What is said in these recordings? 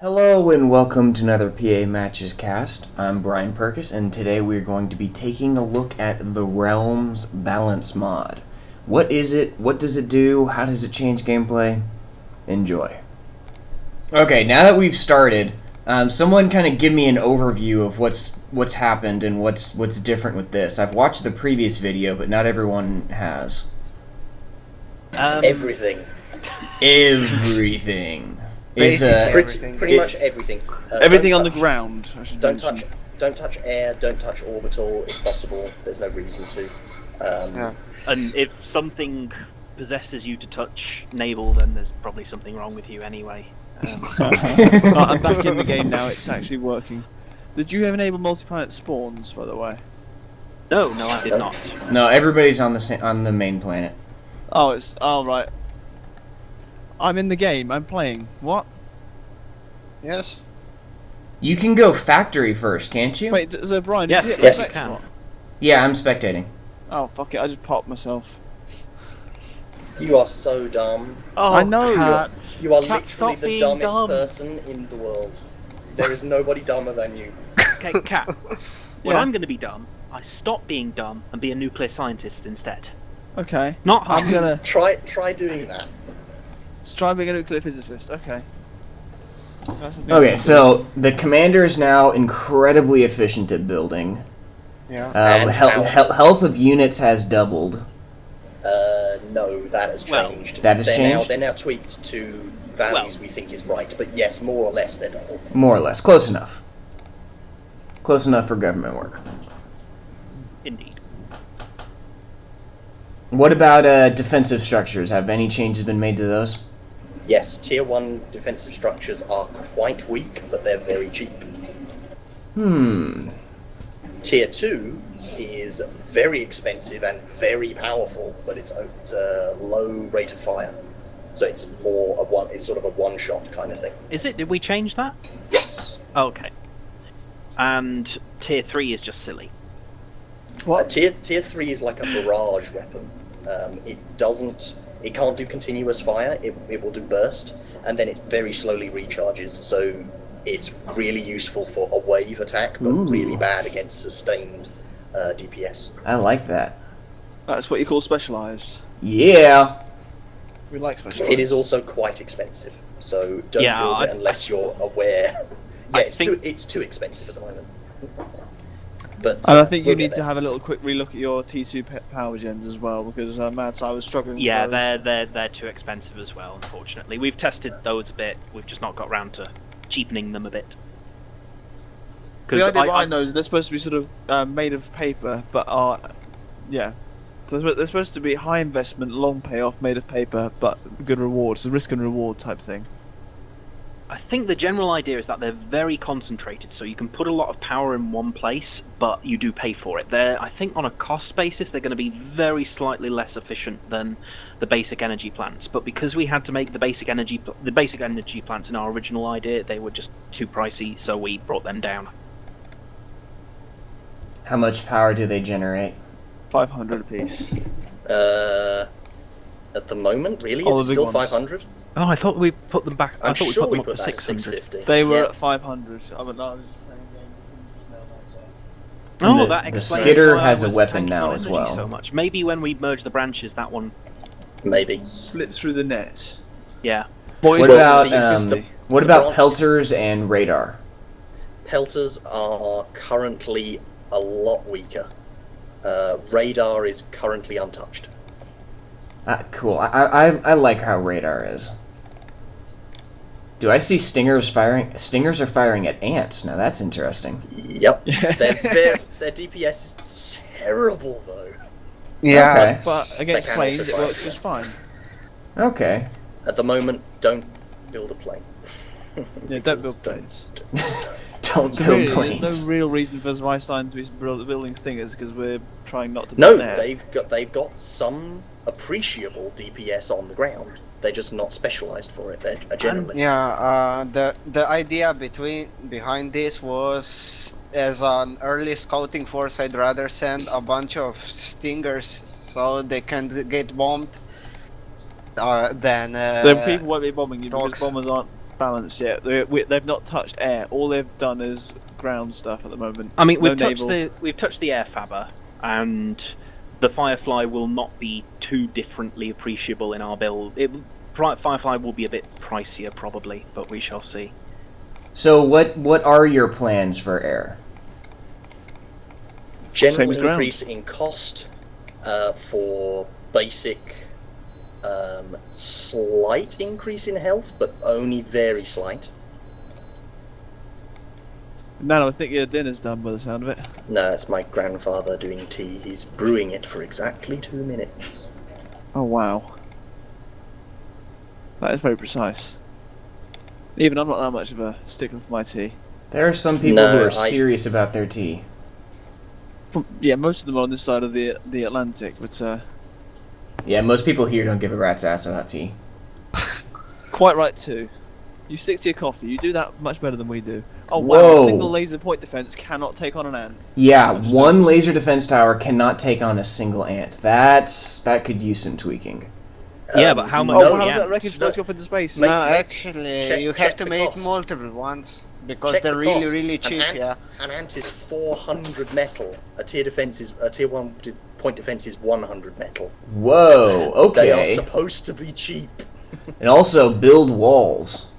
Hello and welcome to another PA Matches cast. I'm Brian Perkis, and today we're going to be taking a look at the Realms Balance mod. What is it? What does it do? How does it change gameplay? Enjoy. Okay, now that we've started, someone kind of give me an overview of what's happened and what's different with this. I've watched the previous video, but not everyone has. Everything. Everything. Pretty much everything. Everything on the ground. Don't touch air. Don't touch orbital if possible. There's no reason to. Yeah. And if something possesses you to touch naval, then there's probably something wrong with you anyway. I'm back in the game now. It's actually working. Did you enable multi-planet spawns, by the way? No, I did not. No, everybody's on the main planet. Oh, it's right. I'm in the game. I'm playing. What? Yes. You can go factory first, can't you? Wait, so Brian? Yes, did you yes, hit you the can. one? Yeah, I'm spectating. Oh fuck it! I just popped myself. You are so dumb. Oh, I know. Cat. You are Cat, literally stop the being dumbest dumb. person in the world. There is nobody dumber than you. Okay, Cat. When Yeah. I'm going to be dumb, I stop being dumb and be a nuclear scientist instead. Okay. Not hard. I'm gonna Try doing that. try being a nuclear physicist. Okay. That's the thing. Okay, so the commander is now incredibly efficient at building. Yeah. And Health of units has doubled. No, that has Well, changed. that has they're changed? They're now tweaked to values we think is right, but yes, more or less they're double. More or less. Close enough. Close enough for government work. Indeed. What about defensive structures? Have any changes been made to those? Yes, tier 1 defensive structures are quite weak, but they're very cheap. Tier 2 is very expensive and very powerful, but it's a low rate of fire. So it's it's sort of a one-shot kind of thing. Is it? Did we change that? Yes. Okay. And tier 3 is just silly. What? Tier 3 is like a barrage weapon. It can't do continuous fire, it will do burst, and then it very slowly recharges, so it's really useful for a wave attack, but really bad against sustained DPS. I like that. That's what you call specialized. Yeah. We like specialized. It is also quite expensive, so don't Yeah, build it unless you're aware. Yeah, it's too expensive at the moment. But And I think you we'll need get to there. have a little quick relook at your T2 power gens as well, because Mads, I was struggling Yeah, with those. they're too expensive as well, unfortunately. We've tested those a bit, we've just not got round to cheapening them a bit. The idea behind those, they're supposed to be sort of made of paper, but are, yeah. They're supposed to be high investment, long payoff, made of paper, but good reward. It's a risk and reward type thing. I think the general idea is that they're very concentrated, so you can put a lot of power in one place, but you do pay for it. I think on a cost basis, they're going to be very slightly less efficient than the basic energy plants. But because we had to make the basic energy plants in our original idea, they were just too pricey, so we brought them down. How much power do they generate? 500 apiece. At the moment, really, Oh, is the it big still ones. 500? Oh, I thought we put them back. I I'm thought we sure put them we up put to that at 600. 650. They were Yeah. at 500. I mean, no, I was just playing a game just now, that's Oh, The- that the explains skitter why I has a was weapon tanking now on as energy well. So much. Maybe when we merge the branches, that one. Maybe. Slip through the net. Yeah. Boys, What Well, about the- what the about branch- pelters and radar? Pelters are currently a lot weaker. Radar is currently untouched. Cool. I like how radar is. Do I see stingers firing? Stingers are firing at ants. Now that's interesting. Yep. Yeah. Their DPS is terrible though. Yeah. Okay. but against They can planes, also it fire works just fine. Okay. At the moment, don't build a plane. Yeah, don't build planes. Don't So build really, planes. there's no real reason for Zweistein to be building stingers because we're trying not to. No, build there. they've got some appreciable DPS on the ground. They're just not specialized for it. They're a generalist. Yeah. The idea behind this was, as an early scouting force, I'd rather send a bunch of stingers so they can get bombed than Then people won't be bombing you dogs. because bombers aren't balanced yet. They've not touched air. All they've done is ground stuff at the moment. I mean, we've No touched the air fabber, and the Firefly will not be too differently appreciable in our build. Firefly will be a bit pricier probably, but we shall see. So what are your plans for air? General as ground. increase in cost for basic, slight increase in health, but only very slight. No, I think your dinner's done by the sound of it. No, it's my grandfather doing tea. He's brewing it for exactly 2 minutes. Oh wow, that is very precise. Even I'm not that much of a stickler for my tea. There are some people who are serious about their tea. Yeah, most of them are on this side of the Atlantic, but Yeah, most people here don't give a rat's ass about tea. quite right too. You stick to your coffee. You do that much better than we do. Oh wow! Whoa. Single laser point defense cannot take on an ant. Yeah, one laser defense tower cannot take on a single ant. That could use some tweaking. Yeah, but how much? Oh, how yeah. did that wreckage float off into space? No, actually, you have check to the make cost. multiple ones because Check they're the really, cost. really cheap. Yeah. An ant is 400 metal. A tier 1 point defense is 100 metal. Whoa, They are okay. supposed to be cheap. And also build walls.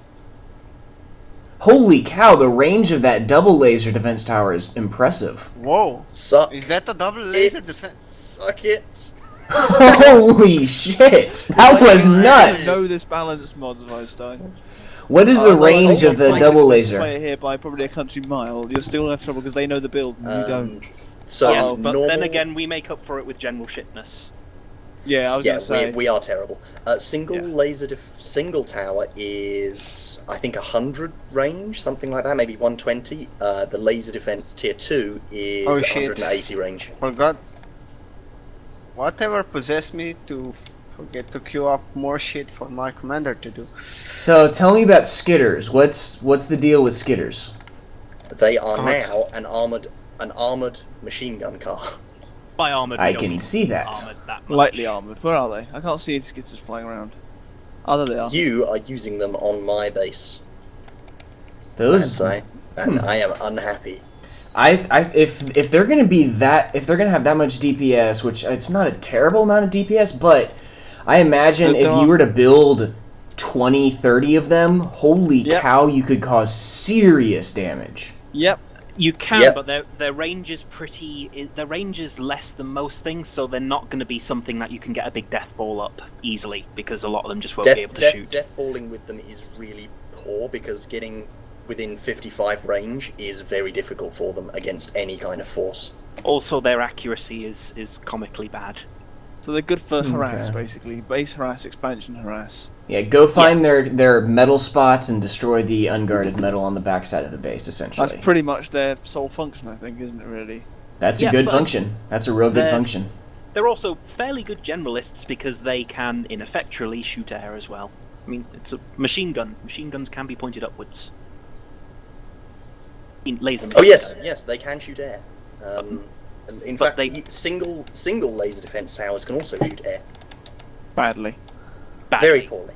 Holy cow, the range of that double laser defense tower is impressive. Whoa. Suck Is that a double laser it. defense? Suck it. Holy shit! That was I nuts! know this balance mods, Weinstein. What is the No, range I of the might double play laser? it here by probably a country mile. You're still gonna have trouble because they know the build and you don't. So Yes, but normal, then again, we make up for it with general shitness. Yeah, I was gonna say. we are terrible. Single Yeah. single tower is I think 100 range, something like that, maybe 120. The laser defense tier 2 is Oh, shit. 180 range. Forgot. Whatever possessed me to forget to queue up more shit for my commander to do. So tell me about skitters. What's the deal with skitters? They are God. now an armored machine gun car. By armored, I we don't can mean see that. armored that much. Lightly armored. Where are they? I can't see any skitters flying around. Oh, there they are. You are using them on my base. Those And I am unhappy. if they're gonna be that, if they're gonna have that much DPS, which it's not a terrible amount of DPS, but I imagine But if they're- you were to build 20, 30 of them, holy Yep. cow, you could cause serious damage. Yep. You can, Yep. but their range is their range is less than most things, so they're not going to be something that you can get a big death ball up easily, because a lot of them just won't be able to shoot. Death balling with them is really poor because getting within 55 range is very difficult for them against any kind of force. Also, their accuracy is comically bad. So they're good for harass, Okay. basically. Base harass, expansion harass. Yeah, go find their metal spots and destroy the unguarded metal on the backside of the base, essentially. That's pretty much their sole function, I think, isn't it, really? That's a Yeah, good but function. That's a real good they're- function. They're also fairly good generalists because they can ineffectually shoot air as well. I mean, it's a machine gun. Machine guns can be pointed upwards. Laser. Oh machine yes, gun. yes, they can shoot air. In but fact, single laser defense towers can also shoot air Badly. Badly. very poorly.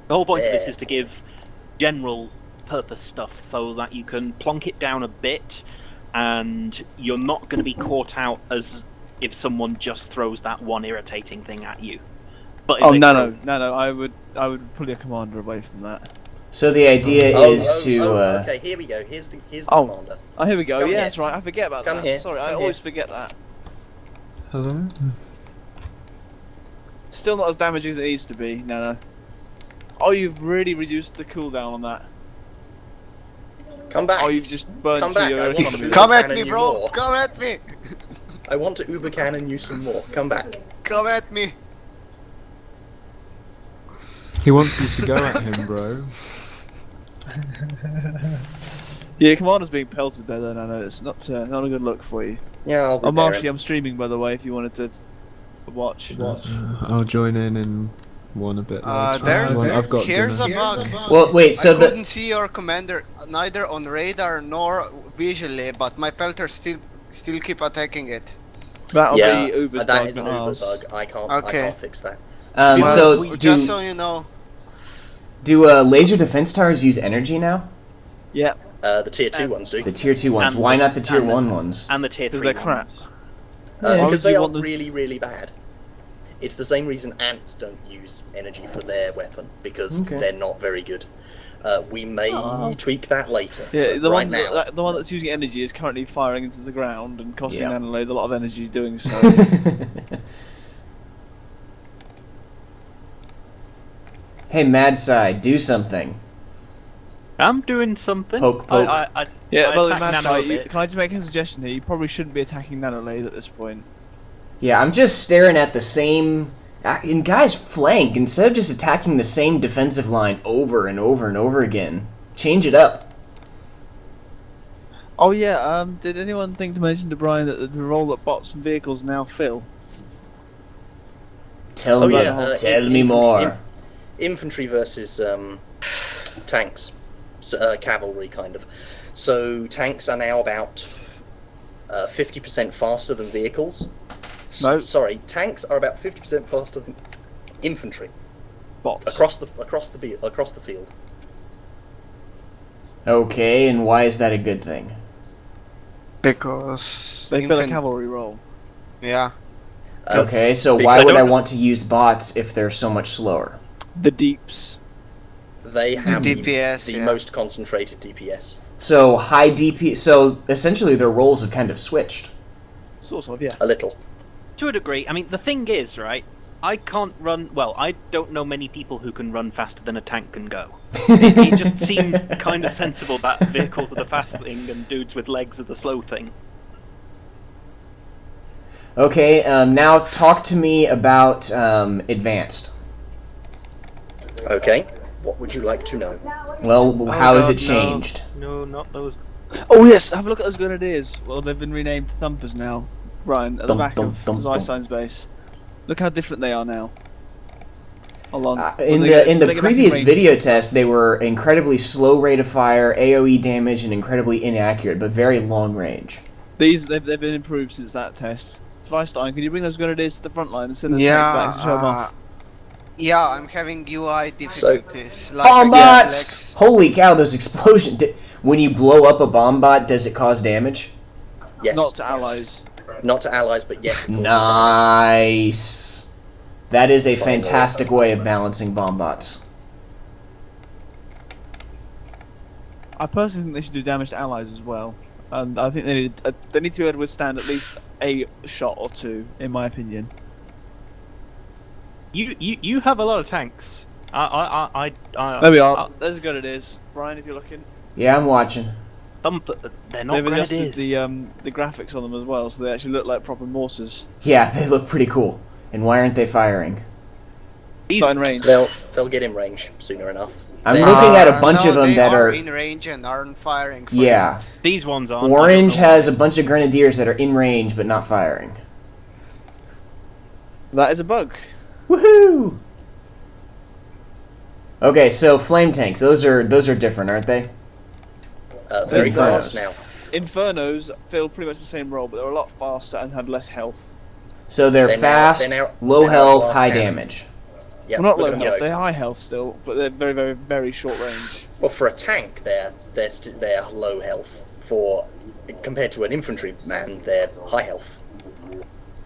The whole point of this Yeah. is to give general purpose stuff so that you can plonk it down a bit, and you're not going to be caught out as if someone just throws that one irritating thing at you. But if Oh they no, throw- no, no! I would pull your commander away from that. So the idea is to okay, here we go. Here's the Oh. commander. Oh, here we go. Come Yeah, here. that's right. I forget about Come that. here. Sorry, I Come always here. forget that. Hello? Still not as damaging as it needs to be. No, no. Oh, you've really reduced the cooldown on that. Come back. Oh, you've just burned Come through back, your I want economy. to- Come at Cannon me, you bro! more. Come at me! I want to uber cannon you some more. Come back. Come at me! He wants you to go at him, bro. Yeah, your commander's being pelted there. Then I know it's not not a good look for you. Yeah, I'll Oh, repair Marshy, him. I'm streaming by the way. If you wanted to watch. I'll join in one a bit later. There's, Well, I've got here's dinner. a bug. well, wait. So I the couldn't see your commander neither on radar nor visually, but my pelters still keep attacking it. That'll Yeah, be Uber's that bug, is an not Uber ours. bug. I Okay. can't fix that. so Well, do just so you know, Do laser defense towers use energy now? Yeah. The tier 2 ones do. The tier 2 ones. Why not the tier 1 ones? And the tier 3 Because they're crap. ones. Why Because would they you are want them- really, really bad. It's the same reason ants don't use energy for their weapon, because Okay. they're not very good. We may tweak that later. Yeah, but the right one now, the one that's using energy is currently firing into the ground and costing Yeah. Nanolade a lot of energy doing so. Hey, Mad Side, do something. I'm doing something. Poke, poke. Yeah, I by the way, attack Mad Nano Side, a bit. can I just make a suggestion here? You probably shouldn't be attacking Nanolade at this point. Yeah, I'm just staring at the same... And guys, flank. Instead of just attacking the same defensive line over and over and over again. Change it up. Oh yeah, did anyone think to mention to Brian that the role that bots and vehicles now fill? Tell Oh, me, yeah, tell me more. infantry versus tanks, cavalry kind of. So tanks are now about 50% faster than vehicles. No. Sorry, tanks are about 50% faster than infantry Bots. across the field. Okay, and why is that a good thing? Because They fill a cavalry role. Yeah. Okay, so because why would I don't- want to use bots if they're so much slower? The deeps. they have DPS, the yeah. most concentrated DPS. So high DP. So essentially, their roles have kind of switched. Sort of, yeah. A little. To a degree. I mean, the thing is, right, I can't run... Well, I don't know many people who can run faster than a tank can go. It just seemed kind of sensible that vehicles are the fast thing and dudes with legs are the slow thing. Okay, now talk to me about advanced. Okay. What would you like to know? Well, how has God, it changed? No, not those... Oh yes, have a look at those grenadiers. Well, they've been renamed Thumpers now. Ryan, at the Thump, back thump, of thump, Zystein's base. Look how different they are now. Hold on. In When the they in the get back previous range- video test, they were incredibly slow rate of fire, AOE damage, and incredibly inaccurate, but very long range. they've been improved since that test. Zwystein, can you bring those grenadiers to the front line and send the tanks back to show them off? Yeah, I'm having UI So- difficulties. Like Bomb against bots! Holy cow! Those explosions. When you blow up a bomb bot, does it cause damage? Yes. Not to allies. Not to allies, but yes. it causes Nice. That is a Finally. fantastic way of balancing bomb bots. I personally think they should do damage to allies as well. And I think they need to be able to withstand at least a shot or two, in my opinion. You have a lot of tanks. There we are. There's good it is. Brian, if you're looking. Yeah, I'm watching. They're not They've adjusted grenadiers. the graphics on them as well, so they actually look like proper mortars. Yeah, they look pretty cool. And why aren't they firing? These- Not in range. They'll get in range sooner enough. I'm They- looking at a bunch no, of them they that are... in range and aren't firing. For Yeah. These ones aren't. Orange I don't know has a why. bunch of grenadiers that are in range but not firing. That is a bug. Woohoo! Okay, so flame tanks. Those are different, aren't they? Very Infernos. fast now. Infernos fill pretty much the same role, but they're a lot faster and have less health. So they're They're now- fast, they're now- low they're now health, class high cannon. damage. Yeah, Well, not but, low you health, know, they're high health still, but they're very, very, very short range. Well, for a tank, they're low health. Compared to an infantryman, they're high health.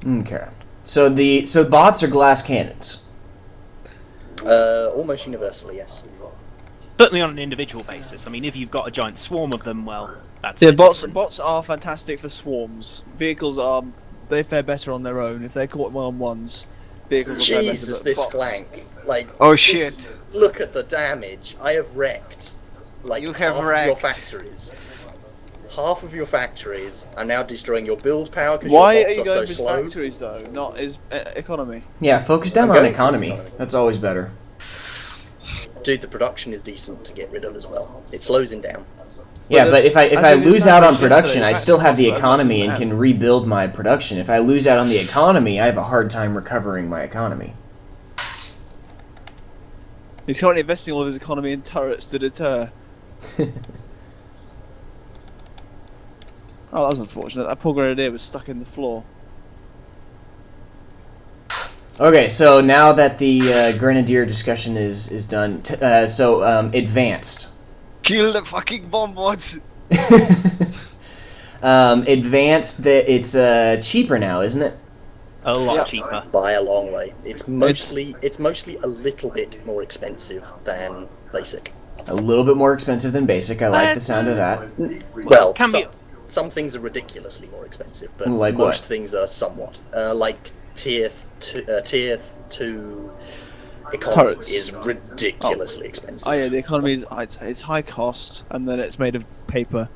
Okay. So bots are glass cannons. Almost universally, yes. Certainly on an individual basis. I mean, if you've got a giant swarm of them, well, that's Yeah, a bit bots different. bots are fantastic for swarms. Vehicles are they fare better on their own. If they're caught one-on-ones, vehicles will fare better. Jesus, but this bots- flank! Like, Oh, this- shit. Look at the damage. I have wrecked. Like You have half wrecked. of your factories. Half of your factories. I'm now destroying your build power because Why your are bots you are going so for slow. factories though, not as economy? Yeah, focus down I'm on going for economy. economy. That's always better. Dude, the production is decent to get rid of as well. It slows him down. Yeah, Well, but if I think lose it's out not on just production, the I still have the factories, also economy and as can rebuild my production. If I lose out on the economy, I have a hard time recovering my economy. He's currently investing all of his economy in turrets to deter. Oh, that was unfortunate. That poor grenadier was stuck in the floor. Okay, so now that the grenadier discussion is done, advanced. Kill the fucking bomb-bots! Advanced, it's cheaper now, isn't it? A lot cheaper. By a long way. It's mostly a little bit more expensive than basic. A little bit more expensive than basic. I like the sound of that. Well, can be. Some things are ridiculously more expensive, but Like most what? things are somewhat. Like tier 2 economy Turrets. is ridiculously expensive. Oh yeah, the economy is it's high cost, and then it's made of paper,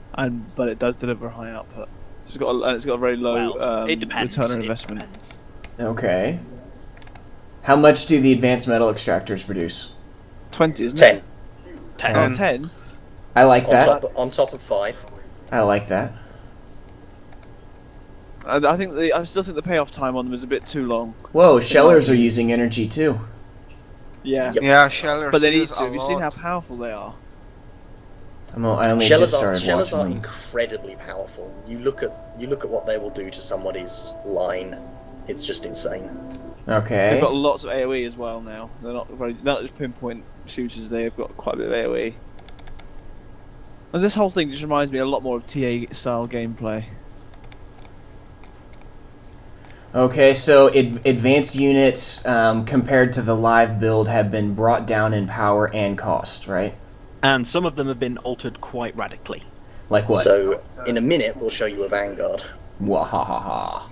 but it does deliver high output. It's got a very low Well, it depends. return on It investment. depends. Okay. How much do the advanced metal extractors produce? 20, isn't 10 it? 10. Oh, 10? I like that. on top of 5. I like that. I still think the payoff time on them is a bit too long. Whoa, shellers are using energy too. Yeah. Yep. Yeah, shellers But they need use to. a Have you seen how lot. powerful they are? I only just started Shellers are watching them. incredibly powerful. You look at what they will do to somebody's line. It's just insane. Okay. They've got lots of AoE as well now. They're not just pinpoint shooters. They've got quite a bit of AoE. And this whole thing just reminds me a lot more of TA style gameplay. Okay, so advanced units compared to the live build have been brought down in power and cost, right? And some of them have been altered quite radically. Like what? So in a minute we'll show you a Vanguard. Wahahaha.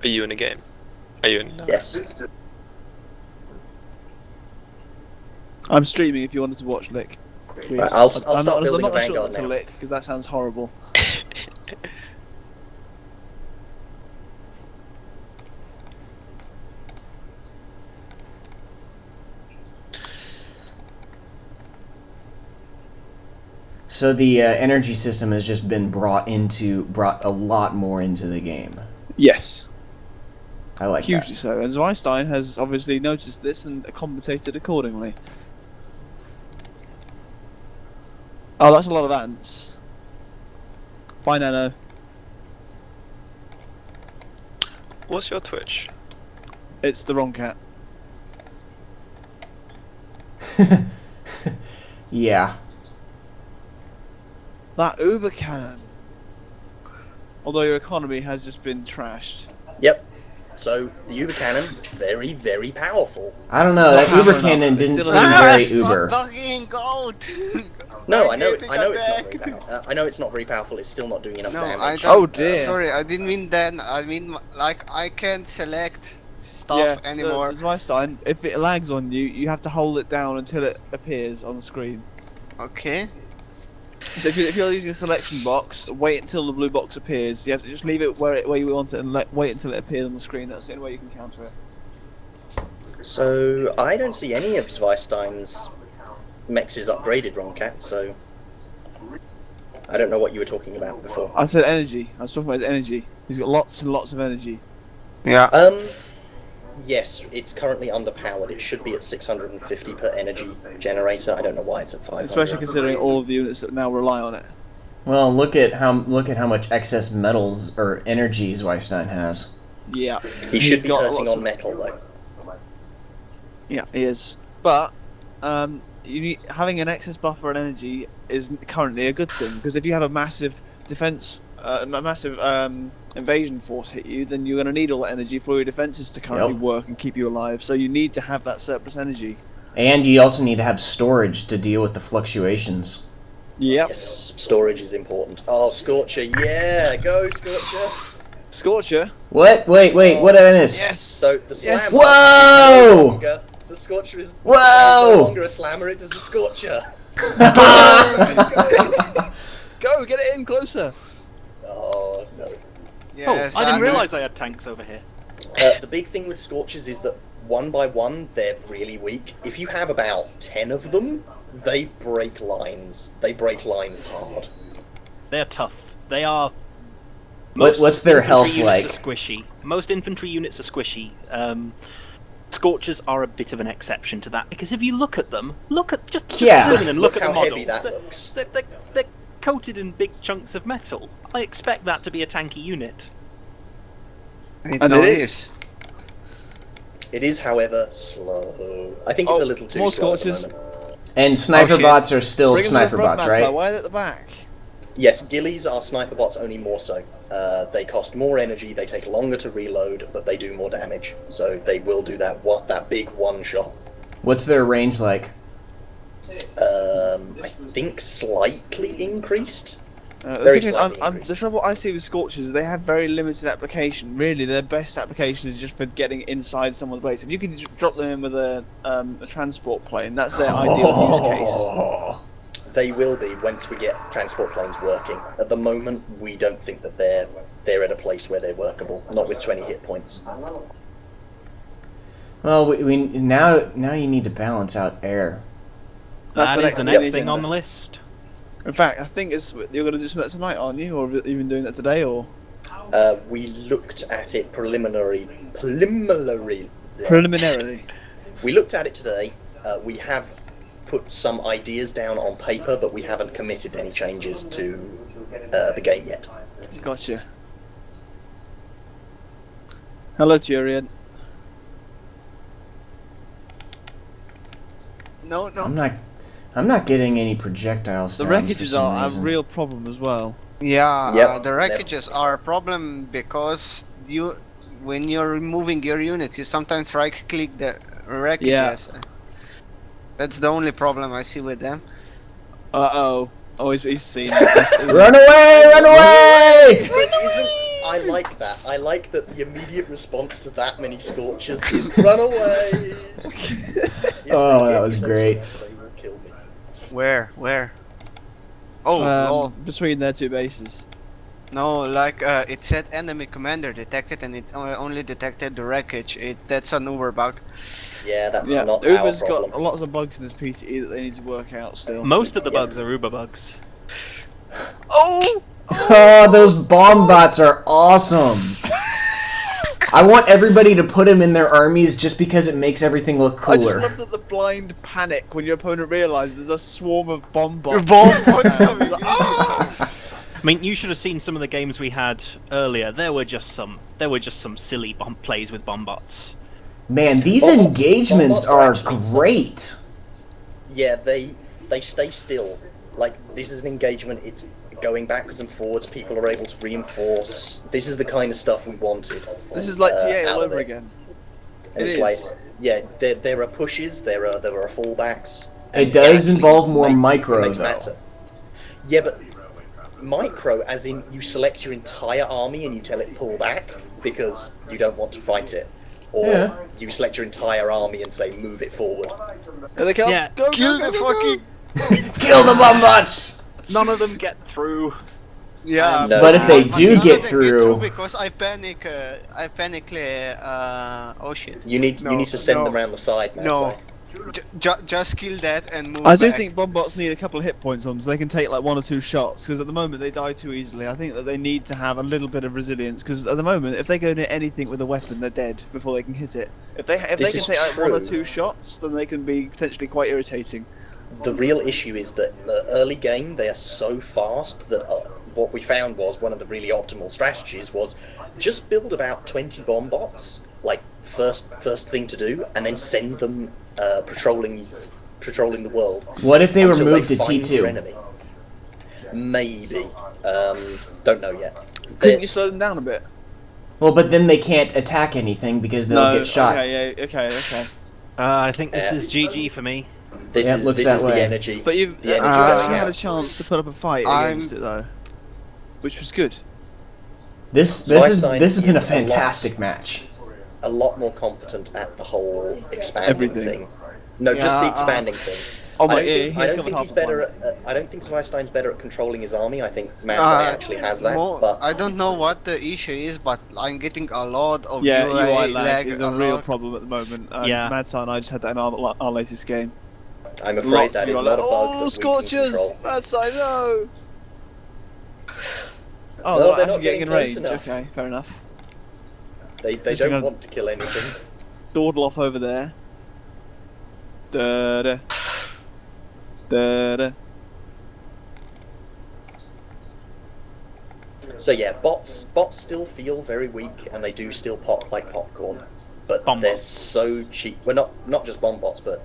Are you in a game? Are you in? Yes. I'm streaming if you wanted to watch Lick. Please. Right, I'll I'm start not building a sure Vanguard that's a now. Lick because that sounds horrible. So the energy system has just been brought a lot more into the game. Yes, I like hugely so. And Zweistein has obviously noticed this and compensated accordingly. Oh, that's a lot of ants. Bye, Nano. What's your Twitch? It's the wrong cat. that. Yeah. That Uber cannon. Although your economy has just been trashed. Yep. So the Uber Cannon, very, very powerful. I don't know. That Not Uber power cannon enough. didn't It's seem still very Stop Uber. fucking goat! No, I'm I know getting it's not very attacked. powerful. I know it's not very powerful. It's still not doing enough No, I damage. don't. Oh, dear. Sorry, I didn't mean that. I mean, like, I can't select stuff anymore. Zweistein, if it lags on you, you have to hold it down until it appears on the screen. Okay. So if you're using a selection box, wait until the blue box appears. You have to just leave it where you want it and wait until it appears on the screen. That's the only way you can counter it. So I don't see any of Zweistein's mechs upgraded, Roncat. So I don't know what you were talking about before. I said energy. I was talking about his energy. He's got lots and lots of energy. Yeah. Yes, it's currently underpowered. It should be at 650 per energy generator. I don't know why it's at 500. Especially considering all of the units that now rely on it. Well, look at how much excess metals or energy Zweistein has. Yeah. He should be got hurting lots on of- metal though. Yeah, he is. But having an excess buffer and energy is currently a good thing, because if you have a massive defense, invasion force hit you, then you're going to need all that energy for your defenses to currently Yep. work and keep you alive. So you need to have that surplus energy. And you also need to have storage to deal with the fluctuations. Yep. Yes, storage is important. Oh, Scorcher, yeah, go Scorcher. Scorcher. What? Wait, what did I miss? Yes. So the slammer. Yes. is no Whoa! longer- The Scorcher is Whoa! no longer a slammer. It is a Scorcher. Go get it in closer. Oh no. Yes, I didn't mean- realise I had tanks over here. The big thing with Scorchers is that one by one they're really weak. If you have about 10 of them, they break lines. They break lines hard. They're tough. They are. What's their infantry health units like? Are squishy. Most infantry units are squishy. Scorchers are a bit of an exception to that, because if you look at them, just Yeah. zoom in and look at how the model. heavy that they're, looks. they're coated in big chunks of metal. I expect that to be a tanky unit. It And no it is. It is, however, slow. I think it's a little too more slow at the scorches. moment. And sniper shit. bots are still Bring them to the sniper front, bots, Matt, right? why are they at the back? Yes, ghillies are sniper bots, only more so. They cost more energy, they take longer to reload, but they do more damage. So they will do that big one shot. What's their range like? I think slightly increased. The Very thing is, slightly the increased. trouble I see with Scorchers is they have very limited application. Really, their best application is just for getting inside someone's base. If you can drop them in with a transport plane, that's their ideal use case. They will be once we get transport planes working. At the moment, we don't think that they're at a place where they're workable. Not with 20 hit points. Well, we now you need to balance out air. That's That is the next next thing agenda. on the list. In fact, I think you're going to do something tonight, aren't you? Or have you been doing that today, or We looked at it preliminarily. We looked at it today. We have put some ideas down on paper, but we haven't committed any changes to the game yet. Gotcha. Hello, Turian. No. I'm not getting any projectile The sounds wreckages for some are a reason. real problem as well. Yeah, Yep. the wreckages are a problem because when you're removing your units, you sometimes right-click the wreckages. That's the only problem I see with them. Uh-oh. Oh, he's seen it. Run away! Run away! I like that. I like that the immediate response to that many scorches is run away. Oh, that was great. They will kill me. Where? Oh, lol. Between their two bases. No, like it said enemy commander detected and it only detected the wreckage. That's an Uber bug. Yeah, that's Yeah, not Uber's our problem. got lots of bugs in this PCE that they need to work out still. Most of the bugs are Uber bugs. Oh! Oh, those bomb bots are awesome. I want everybody to put them in their armies just because it makes everything look I just cooler. love that the blind panic when your opponent realises there's a swarm of bomb bots. Bomb bots coming in. I mean, you should have seen some of the games we had earlier. There were just some silly bomb plays with bomb bots. Man, these Bomb bots- engagements bomb are bots are actually great. Yeah, they stay still. Like, this is an engagement, it's going backwards and forwards, people are able to reinforce. This is the kind of stuff we wanted. This is like TA out all of over it. again. And it's like, yeah, there are pushes, there are fallbacks. and It does actually involve more it micro, makes though. matter. Yeah, but micro, as in you select your entire army and you tell it pull back because you don't want to fight it. Or Yeah. you select your entire army and say move it forward. Here they come. Yeah. Go, Kill go, the go, go, go. fucking... Kill the bomb bots! None of them get through. Yeah, No. But if they but do none of get them through... because I panically, oh shit. You need to send them around the side, man. No. Just kill that and move I do back. think bomb bots need a couple of hit points on, so they can take like 1 or 2 shots. Because at the moment they die too easily. I think that they need to have a little bit of resilience. Because at the moment, if they go near anything with a weapon, they're dead before they can hit it. If they can This is take like 1 or true. 2 shots, then they can be potentially quite irritating. The real issue is that the early game they are so fast that what we found was one of the really optimal strategies was just build about 20 bomb bots, like first thing to do, and then send them patrolling the world. What if they were until moved to find your T2? enemy. Maybe. Don't know yet. Couldn't you slow them down a bit? Well, but then they can't attack anything because they'll get shot. Okay, okay. I think this Yeah. is GG for me. This Yeah, it is looks this that is way. the energy. But you've The energy actually going had a out. chance to put up a fight I'm- against it though, which was good. This has been a fantastic match. A lot more competent at the whole expanding Everything. thing. No, just the Yeah, expanding thing. Oh my, I don't think, yeah, I don't think he's better at. I don't think Zweistein's better at controlling his army. I think Mansai actually has that. But I don't know what the issue is, but I'm getting a lot of Yeah, UI, UI lag lag. is a real problem at the moment. Yeah. Madsan and I just had that in our latest game. I'm afraid Lots that of is UI not a lag. bug Oh, that we scorchers! can control. Madsan, no! Oh, No, they're not they're actually not getting in getting close range. enough. Okay, fair enough. They Just don't gonna- want to kill anything. Dawdle off over there. Da da. Da da. So yeah, bots still feel very weak, and they do still pop like popcorn. but Bomb they're bots. so cheap. Well, not just bomb bots, but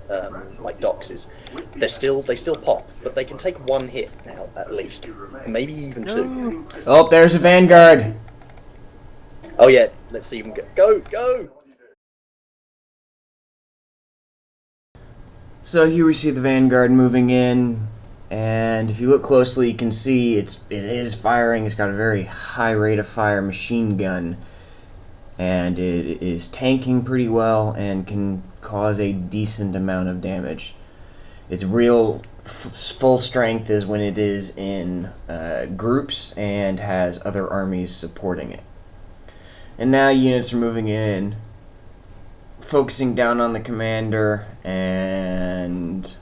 like doxes. They still pop, but they can take one hit now at least, maybe even two. Oh, there's a Vanguard. Oh yeah, let's see them go. Go! So here we see the Vanguard moving in, and if you look closely, you can see it is firing. It's got a very high rate of fire machine gun, and it is tanking pretty well and can cause a decent amount of damage. Its real full strength is when it is in groups and has other armies supporting it. And now units are moving in, focusing down on the commander, and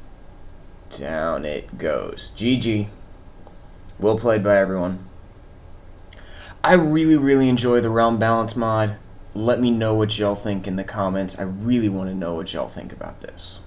down it goes. GG. Well played by everyone. I really enjoy the Realm Balance mod. Let me know what y'all think in the comments. I really want to know what y'all think about this.